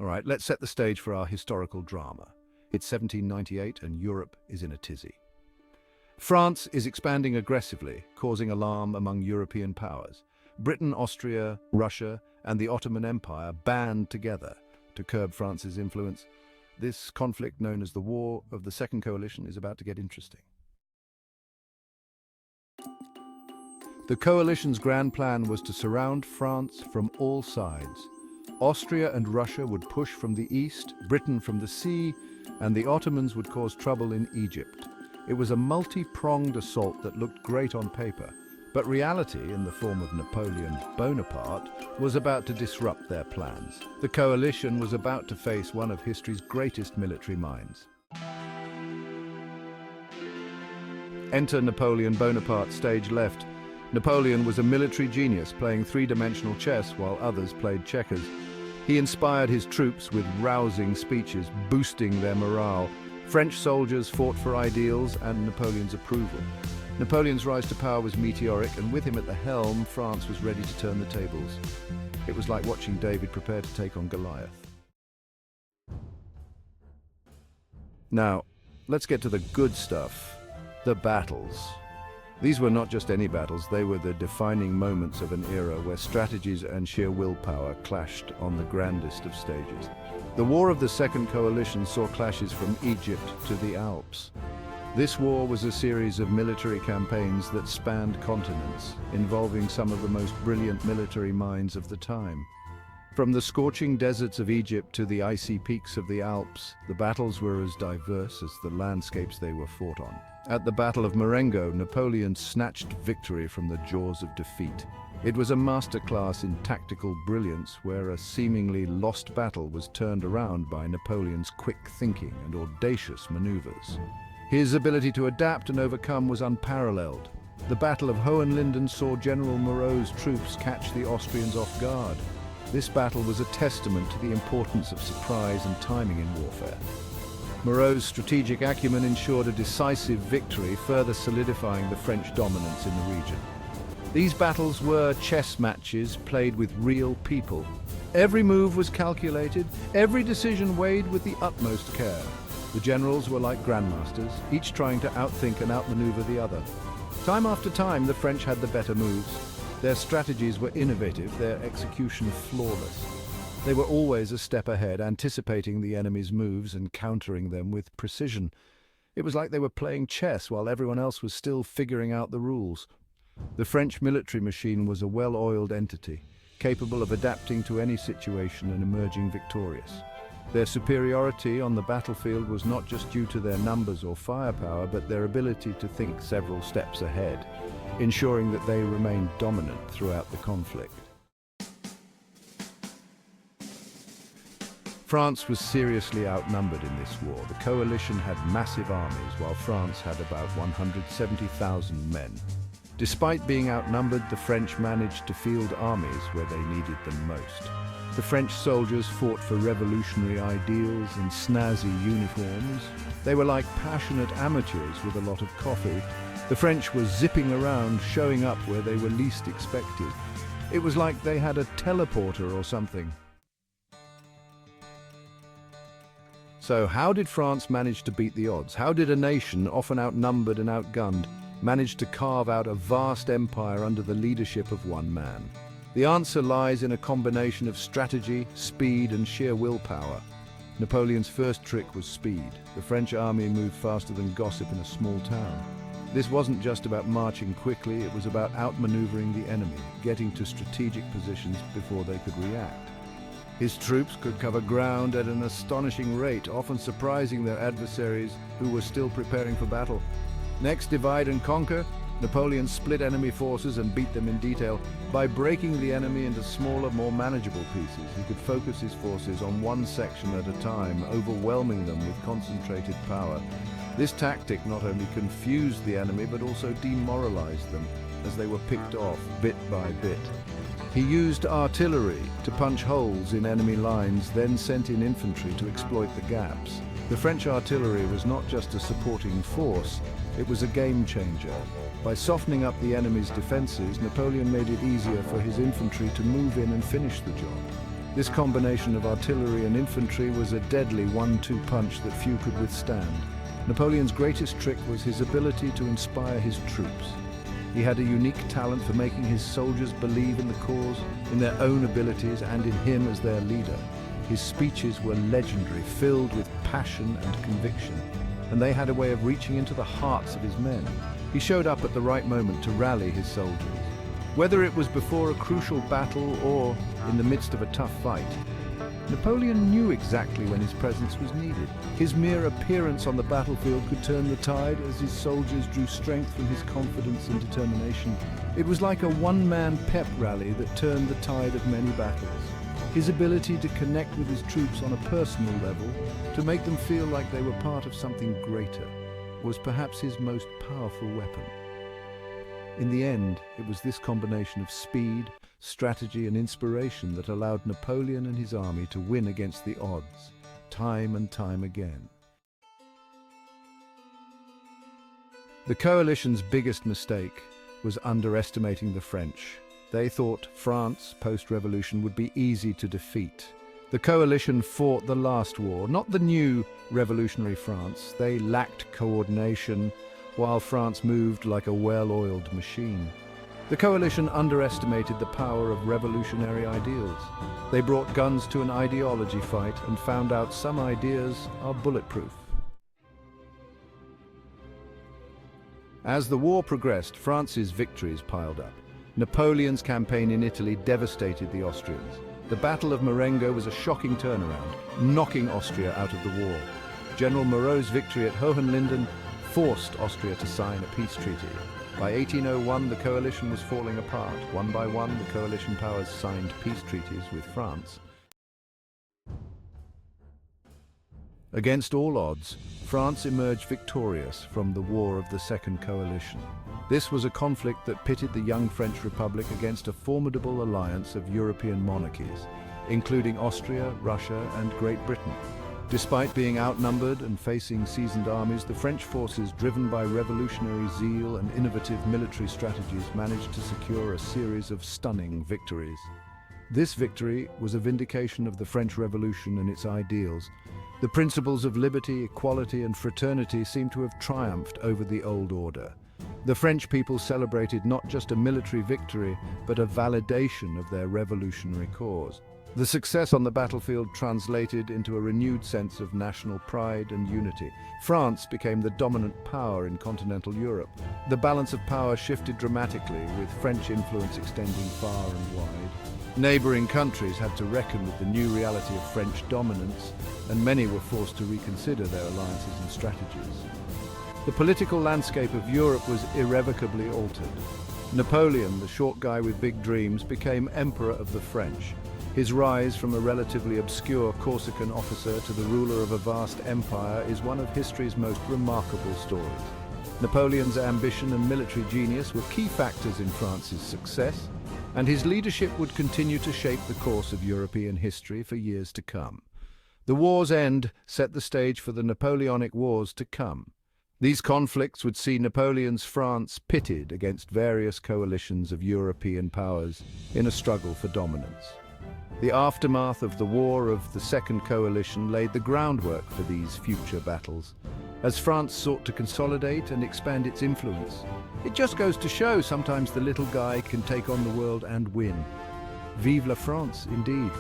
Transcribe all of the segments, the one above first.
All right, let's set the stage for our historical drama. It's 1798 and Europe is in a tizzy. France is expanding aggressively, causing alarm among European powers. Britain, Austria, Russia, and the Ottoman Empire band together to curb France's influence. This conflict, known as the War of the Second Coalition, is about to get interesting. The coalition's grand plan was to surround France from all sides. Austria and Russia would push from the east, Britain from the sea, and the Ottomans would cause trouble in Egypt. It was a multi-pronged assault that looked great on paper, but reality, in the form of Napoleon Bonaparte, was about to disrupt their plans. The coalition was about to face one of history's greatest military minds. Enter Napoleon Bonaparte, stage left. Napoleon was a military genius, playing three-dimensional chess while others played checkers. He inspired his troops with rousing speeches, boosting their morale. French soldiers fought for ideals and Napoleon's approval. Napoleon's rise to power was meteoric, and with him at the helm, France was ready to turn the tables. It was like watching David prepare to take on Goliath. Now, let's get to the good stuff, the battles. These were not just any battles, they were the defining moments of an era where strategies and sheer willpower clashed on the grandest of stages. The War of the Second Coalition saw clashes from Egypt to the Alps. This war was a series of military campaigns that spanned continents, involving some of the most brilliant military minds of the time. From the scorching deserts of Egypt to the icy peaks of the Alps, the battles were as diverse as the landscapes they were fought on. At the Battle of Marengo, Napoleon snatched victory from the jaws of defeat. It was a masterclass in tactical brilliance, where a seemingly lost battle was turned around by Napoleon's quick thinking and audacious maneuvers. His ability to adapt and overcome was unparalleled. The Battle of Hohenlinden saw General Moreau's troops catch the Austrians off guard. This battle was a testament to the importance of surprise and timing in warfare. Moreau's strategic acumen ensured a decisive victory, further solidifying the French dominance in the region. These battles were chess matches played with real people. Every move was calculated, every decision weighed with the utmost care. The generals were like grandmasters, each trying to outthink and outmaneuver the other. Time after time, the French had the better moves. Their strategies were innovative, their execution flawless. They were always a step ahead, anticipating the enemy's moves and countering them with precision. It was like they were playing chess while everyone else was still figuring out the rules. The French military machine was a well-oiled entity, capable of adapting to any situation and emerging victorious. Their superiority on the battlefield was not just due to their numbers or firepower, but their ability to think several steps ahead, ensuring that they remained dominant throughout the conflict. France was seriously outnumbered in this war. The coalition had massive armies, while France had about 170,000 men. Despite being outnumbered, the French managed to field armies where they needed them most. The French soldiers fought for revolutionary ideals in snazzy uniforms. They were like passionate amateurs with a lot of coffee. The French were zipping around, showing up where they were least expected. It was like they had a teleporter or something. So how did France manage to beat the odds? How did a nation, often outnumbered and outgunned, manage to carve out a vast empire under the leadership of one man? The answer lies in a combination of strategy, speed, and sheer willpower. Napoleon's first trick was speed. The French army moved faster than gossip in a small town. This wasn't just about marching quickly, it was about outmaneuvering the enemy, getting to strategic positions before they could react. His troops could cover ground at an astonishing rate, often surprising their adversaries who were still preparing for battle. Next, divide and conquer. Napoleon split enemy forces and beat them in detail. By breaking the enemy into smaller, more manageable pieces, he could focus his forces on one section at a time, overwhelming them with concentrated power. This tactic not only confused the enemy, but also demoralized them as they were picked off bit by bit. He used artillery to punch holes in enemy lines, then sent in infantry to exploit the gaps. The French artillery was not just a supporting force, it was a game changer. By softening up the enemy's defenses, Napoleon made it easier for his infantry to move in and finish the job. This combination of artillery and infantry was a deadly 1-2 punch that few could withstand. Napoleon's greatest trick was his ability to inspire his troops. He had a unique talent for making his soldiers believe in the cause, in their own abilities, and in him as their leader. His speeches were legendary, filled with passion and conviction, and they had a way of reaching into the hearts of his men. He showed up at the right moment to rally his soldiers. Whether it was before a crucial battle or in the midst of a tough fight, Napoleon knew exactly when his presence was needed. His mere appearance on the battlefield could turn the tide as his soldiers drew strength from his confidence and determination. It was like a one-man pep rally that turned the tide of many battles. His ability to connect with his troops on a personal level, to make them feel like they were part of something greater, was perhaps his most powerful weapon. In the end, it was this combination of speed, strategy, and inspiration that allowed Napoleon and his army to win against the odds, time and time again. The coalition's biggest mistake was underestimating the French. They thought France, post-revolution, would be easy to defeat. The coalition fought the last war, not the new revolutionary France. They lacked coordination, while France moved like a well-oiled machine. The coalition underestimated the power of revolutionary ideals. They brought guns to an ideology fight and found out some ideas are bulletproof. As the war progressed, France's victories piled up. Napoleon's campaign in Italy devastated the Austrians. The Battle of Marengo was a shocking turnaround, knocking Austria out of the war. General Moreau's victory at Hohenlinden forced Austria to sign a peace treaty. By 1801, the coalition was falling apart. One by one, the coalition powers signed peace treaties with France. Against all odds, France emerged victorious from the War of the Second Coalition. This was a conflict that pitted the young French Republic against a formidable alliance of European monarchies, including Austria, Russia, and Great Britain. Despite being outnumbered and facing seasoned armies, the French forces, driven by revolutionary zeal and innovative military strategies, managed to secure a series of stunning victories. This victory was a vindication of the French Revolution and its ideals. The principles of liberty, equality, and fraternity seem to have triumphed over the old order. The French people celebrated not just a military victory, but a validation of their revolutionary cause. The success on the battlefield translated into a renewed sense of national pride and unity. France became the dominant power in continental Europe. The balance of power shifted dramatically, with French influence extending far and wide. Neighboring countries had to reckon with the new reality of French dominance, and many were forced to reconsider their alliances and strategies. The political landscape of Europe was irrevocably altered. Napoleon, the short guy with big dreams, became Emperor of the French. His rise from a relatively obscure Corsican officer to the ruler of a vast empire is one of history's most remarkable stories. Napoleon's ambition and military genius were key factors in France's success, and his leadership would continue to shape the course of European history for years to come. The war's end set the stage for the Napoleonic Wars to come. These conflicts would see Napoleon's France pitted against various coalitions of European powers in a struggle for dominance. The aftermath of the War of the Second Coalition laid the groundwork for these future battles, as France sought to consolidate and expand its influence. It just goes to show sometimes the little guy can take on the world and win. Vive la France, indeed.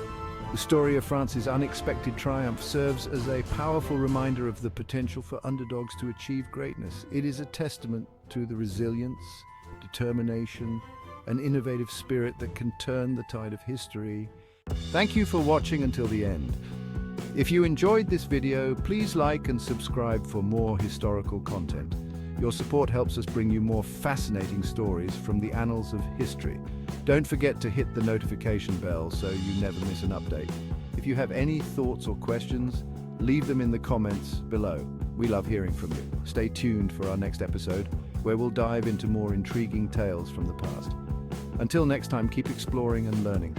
The story of France's unexpected triumph serves as a powerful reminder of the potential for underdogs to achieve greatness. It is a testament to the resilience, determination, and innovative spirit that can turn the tide of history. Thank you for watching until the end. If you enjoyed this video, please like and subscribe for more historical content. Your support helps us bring you more fascinating stories from the annals of history. Don't forget to hit the notification bell so you never miss an update. If you have any thoughts or questions, leave them in the comments below. We love hearing from you. Stay tuned for our next episode, where we'll dive into more intriguing tales from the past. Until next time, keep exploring and learning.